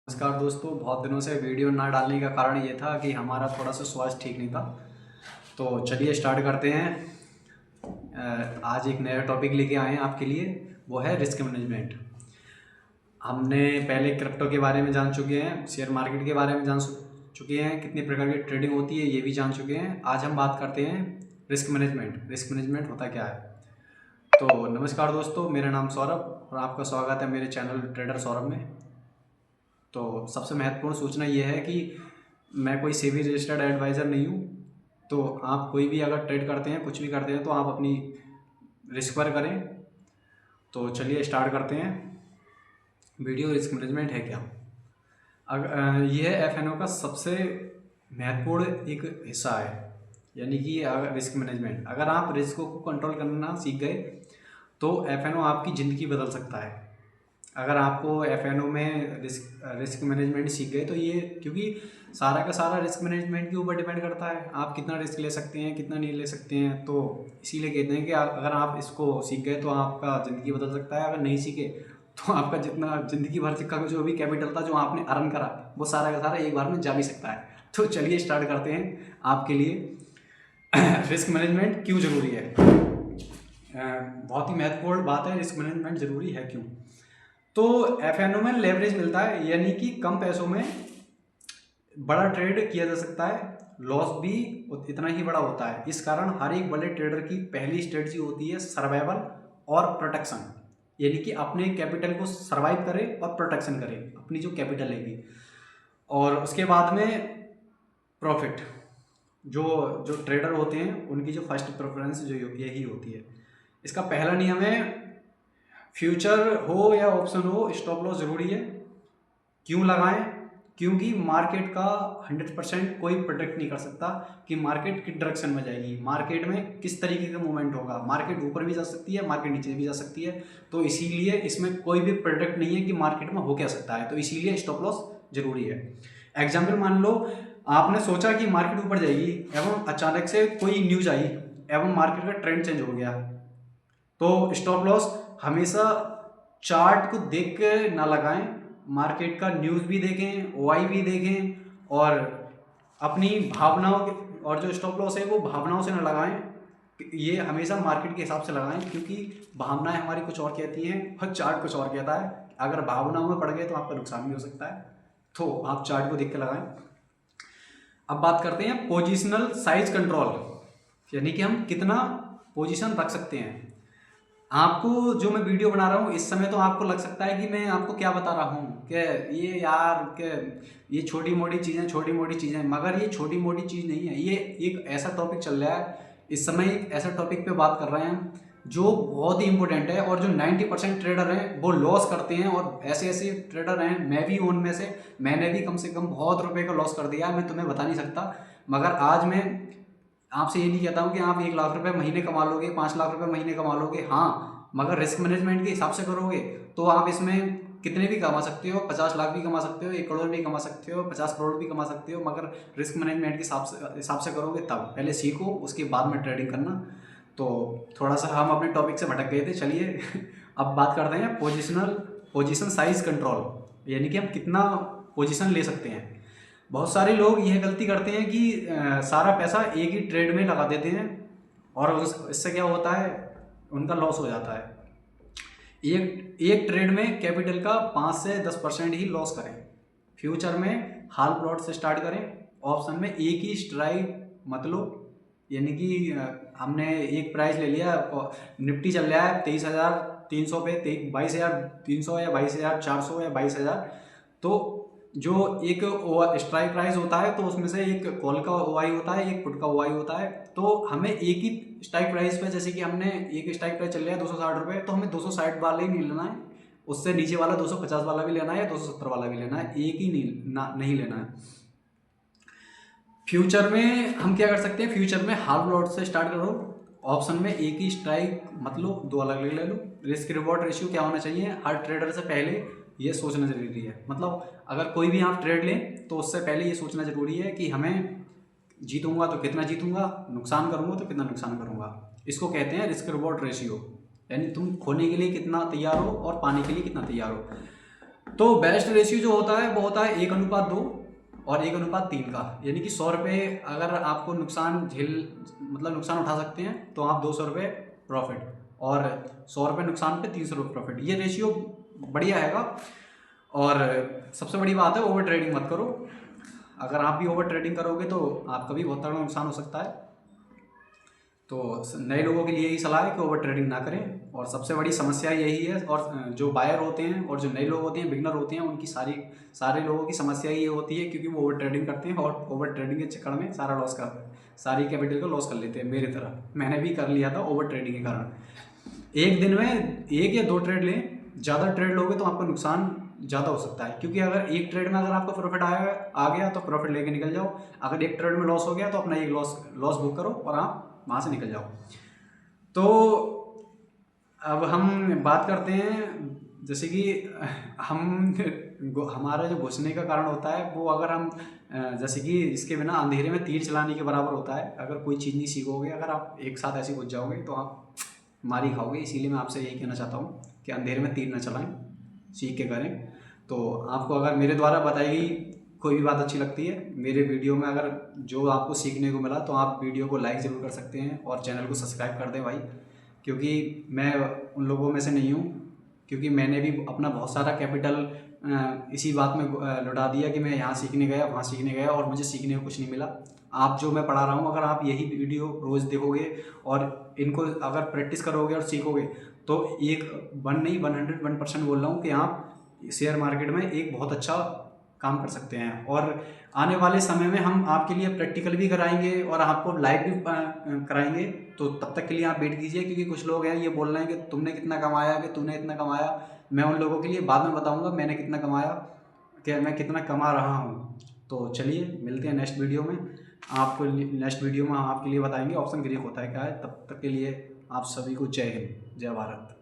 नमस्कार दोस्तों, बहुत दिनों से वीडियो ना डालने का कारण ये था कि हमारा थोड़ा सा स्वास्थ्य ठीक नहीं था। तो चलिए स्टार्ट करते हैं। आज एक नया टॉपिक लेके आए हैं आपके लिए, वो है रिस्क मैनेजमेंट। हमने पहले क्रिप्टो के बारे में जान चुके हैं, शेयर मार्केट के बारे में जान चुके हैं, कितनी प्रकार की ट्रेडिंग होती है ये भी जान चुके हैं। आज हम बात करते हैं रिस्क मैनेजमेंट। रिस्क मैनेजमेंट होता क्या है? तो नमस्कार दोस्तों, मेरा नाम सौरभ और आपका स्वागत है मेरे चैनल ट्रेडर सौरभ में। तो सबसे महत्वपूर्ण सूचना ये है कि मैं कोई सेबी रजिस्टर्ड एडवाइज़र नहीं हूँ। तो आप कोई भी अगर ट्रेड करते हैं, कुछ भी करते हैं, तो आप अपनी रिस्क पर करें। तो चलिए स्टार्ट करते हैं वीडियो। रिस्क मैनेजमेंट है क्या? यह एफ का सबसे महत्वपूर्ण एक हिस्सा है, यानी कि अगर रिस्क मैनेजमेंट, अगर आप रिस्क को कंट्रोल करना सीख गए तो एफ आपकी ज़िंदगी बदल सकता है। अगर आपको एफ में रिस्क मैनेजमेंट सीख गए तो ये, क्योंकि सारा का सारा रिस्क मैनेजमेंट के ऊपर डिपेंड करता है, आप कितना रिस्क ले सकते हैं, कितना नहीं ले सकते हैं। तो इसीलिए कहते हैं कि अगर आप इसको सीख गए तो आपका ज़िंदगी बदल सकता है। अगर नहीं सीखे तो आपका जितना ज़िंदगी भर का जो भी कैपिटल था, जो आपने अर्न करा, वो सारा का सारा एक बार में जा भी सकता है। तो चलिए स्टार्ट करते हैं आपके लिए रिस्क मैनेजमेंट क्यों ज़रूरी है। बहुत ही महत्वपूर्ण बात है, रिस्क मैनेजमेंट ज़रूरी है क्यों। तो एफ में लेवरेज मिलता है, यानी कि कम पैसों में बड़ा ट्रेड किया जा सकता है, लॉस भी इतना ही बड़ा होता है। इस कारण हर एक बड़े ट्रेडर की पहली स्ट्रेटजी होती है सर्वाइवल और प्रोटेक्शन, यानी कि अपने कैपिटल को सर्वाइव करे और प्रोटेक्शन करे अपनी जो कैपिटल है। और उसके बाद में प्रॉफिट। जो जो ट्रेडर होते हैं उनकी जो फर्स्ट प्रेफरेंस जो यही होती है। इसका पहला नियम है, फ्यूचर हो या ऑप्शन हो, स्टॉप लॉस ज़रूरी है। क्यों लगाएं? क्योंकि मार्केट का 100% कोई प्रोटेक्ट नहीं कर सकता कि मार्केट किस डायरेक्शन में जाएगी, मार्केट में किस तरीके का मूवमेंट होगा। मार्केट ऊपर भी जा सकती है, मार्केट नीचे भी जा सकती है। तो इसीलिए इसमें कोई भी प्रोटेक्ट नहीं है कि मार्केट में हो क्या सकता है। तो इसीलिए स्टॉप लॉस ज़रूरी है। एग्जाम्पल मान लो, आपने सोचा कि मार्केट ऊपर जाएगी एवं अचानक से कोई न्यूज़ आई एवं मार्केट का ट्रेंड चेंज हो गया, तो स्टॉप लॉस हमेशा चार्ट को देख के ना लगाएं, मार्केट का न्यूज़ भी देखें, ओआई भी देखें, और अपनी भावनाओं के, और जो स्टॉप लॉस है वो भावनाओं से ना लगाएं। ये हमेशा मार्केट के हिसाब से लगाएं, क्योंकि भावनाएं हमारी कुछ और कहती हैं और चार्ट कुछ और कहता है। अगर भावनाओं में पड़ गए तो आपका नुकसान भी हो सकता है। तो आप चार्ट को देख के लगाएं। अब बात करते हैं पोजिशनल साइज कंट्रोल, यानी कि हम कितना पोजीशन रख सकते हैं। आपको जो मैं वीडियो बना रहा हूँ इस समय, तो आपको लग सकता है कि मैं आपको क्या बता रहा हूँ कि ये यार के ये छोटी मोटी चीज़ें, मगर ये छोटी मोटी चीज़ नहीं है। ये एक ऐसा टॉपिक चल रहा है इस समय, एक ऐसा टॉपिक पे बात कर रहे हैं जो बहुत ही इंपॉर्टेंट है, और जो 90% ट्रेडर हैं वो लॉस करते हैं। और ऐसे ऐसे ट्रेडर हैं, मैं भी उनमें से, मैंने भी कम से कम बहुत रुपये का लॉस कर दिया, मैं तुम्हें बता नहीं सकता। मगर आज मैं आपसे ये नहीं कहता हूँ कि आप 1 लाख रुपए महीने कमा लोगे, 5 लाख रुपए महीने कमा लोगे। हाँ, मगर रिस्क मैनेजमेंट के हिसाब से करोगे तो आप इसमें कितने भी कमा सकते हो, 50 लाख भी कमा सकते हो, 1 करोड़ भी कमा सकते हो, 50 करोड़ भी कमा सकते हो। मगर रिस्क मैनेजमेंट के हिसाब से करोगे तब। पहले सीखो, उसके बाद में ट्रेडिंग करना। तो थोड़ा सा हम अपने टॉपिक से भटक गए थे। चलिए अब बात करते हैं पोजिशन साइज कंट्रोल, यानी कि हम कितना पोजिशन ले सकते हैं। बहुत सारे लोग यह गलती करते हैं कि सारा पैसा एक ही ट्रेड में लगा देते हैं, और इससे क्या होता है, उनका लॉस हो जाता है। एक ट्रेड में कैपिटल का 5 से 10% ही लॉस करें। फ्यूचर में हाल प्लॉट से स्टार्ट करें। ऑप्शन में एक ही स्ट्राइक मत लो, यानी कि हमने एक प्राइस ले लिया, निफ्टी चल रहा है 23,300 पे, 22,300 या 22,400 या 22,000। तो जो एक स्ट्राइक प्राइस होता है, तो उसमें से एक कॉल का ओआई होता है, एक पुट का ओआई होता है। तो हमें एक ही स्ट्राइक प्राइस पे, जैसे कि हमने एक स्ट्राइक प्राइस चल रहा है 260 रुपये, तो हमें 260 वाला ही नहीं लेना है, उससे नीचे वाला 250 वाला भी लेना है या 270 वाला भी लेना है, एक ही नहीं लेना है। फ्यूचर में हम क्या कर सकते हैं, फ्यूचर में हाफ लॉट से स्टार्ट करो। ऑप्शन में एक ही स्ट्राइक मत लो, 2 अलग अलग ले लो। रिस्क रिवॉर्ड रेशियो क्या होना चाहिए, हर ट्रेडर से पहले ये सोचना जरूरी है। मतलब अगर कोई भी आप ट्रेड लें तो उससे पहले ये सोचना जरूरी है कि हमें जीतूंगा तो कितना जीतूंगा, नुकसान करूंगा तो कितना नुकसान करूंगा। इसको कहते हैं रिस्क रिवॉर्ड रेशियो, यानी तुम खोने के लिए कितना तैयार हो और पाने के लिए कितना तैयार हो। तो बेस्ट रेशियो जो होता है वो होता है 1:2 और 1:3 का, यानी कि 100 रुपये अगर आपको नुकसान उठा सकते हैं तो आप 200 रुपये प्रॉफिट, और 100 रुपये नुकसान पे 300 रुपये प्रॉफिट। ये रेशियो बढ़िया हैगा। और सबसे बड़ी बात है, ओवर ट्रेडिंग मत करो। अगर आप भी ओवर ट्रेडिंग करोगे तो आपका भी बहुत तगड़ा नुकसान हो सकता है। तो नए लोगों के लिए यही सलाह है कि ओवर ट्रेडिंग ना करें। और सबसे बड़ी समस्या यही है, और जो बायर होते हैं और जो नए लोग होते हैं, बिगनर होते हैं, उनकी सारे लोगों की समस्या ये होती है क्योंकि वो ओवर ट्रेडिंग करते हैं और ओवर ट्रेडिंग के चक्कर में सारी कैपिटल को लॉस कर लेते हैं। मेरी तरह मैंने भी कर लिया था ओवर ट्रेडिंग के कारण। एक दिन में 1 या 2 ट्रेड लें, ज़्यादा ट्रेड लोगे तो आपका नुकसान ज़्यादा हो सकता है, क्योंकि अगर एक ट्रेड में अगर आपको प्रॉफिट आ गया तो प्रॉफिट लेके निकल जाओ। अगर एक ट्रेड में लॉस हो गया तो अपना एक लॉस बुक करो और आप वहाँ से निकल जाओ। तो अब हम बात करते हैं, जैसे कि हमारा जो घुसने का कारण होता है वो, अगर हम जैसे कि इसके बिना अंधेरे में तीर चलाने के बराबर होता है। अगर कोई चीज़ नहीं सीखोगे, अगर आप एक साथ ऐसे घुस जाओगे तो आप मार ही खाओगे। इसीलिए मैं आपसे यही कहना चाहता हूँ कि अंधेरे में तीर न चलाएं, सीख के करें। तो आपको अगर मेरे द्वारा बताई गई कोई भी बात अच्छी लगती है मेरे वीडियो में, अगर जो आपको सीखने को मिला, तो आप वीडियो को लाइक ज़रूर कर सकते हैं और चैनल को सब्सक्राइब कर दें भाई, क्योंकि मैं उन लोगों में से नहीं हूँ। क्योंकि मैंने भी अपना बहुत सारा कैपिटल इसी बात में लुटा दिया कि मैं यहाँ सीखने गया, वहाँ सीखने गया और मुझे सीखने को कुछ नहीं मिला। आप जो मैं पढ़ा रहा हूँ, अगर आप यही वीडियो रोज़ देखोगे और इनको अगर प्रैक्टिस करोगे और सीखोगे, तो 101% बोल रहा हूँ कि आप शेयर मार्केट में एक बहुत अच्छा काम कर सकते हैं। और आने वाले समय में हम आपके लिए प्रैक्टिकल भी कराएंगे और आपको लाइव भी कराएंगे। तो तब तक के लिए आप वेट कीजिए, क्योंकि कुछ लोग हैं ये बोल रहे हैं कि तुमने कितना कमाया, कि तूने इतना कमाया। मैं उन लोगों के लिए बाद में बताऊंगा मैंने कितना कमाया, कि मैं कितना कमा रहा हूँ। तो चलिए मिलते हैं नेक्स्ट वीडियो में। नेक्स्ट वीडियो में हम आपके लिए बताएंगे ऑप्शन ग्रीक होता है क्या है। तब तक के लिए आप सभी को जय हिंद, जय भारत।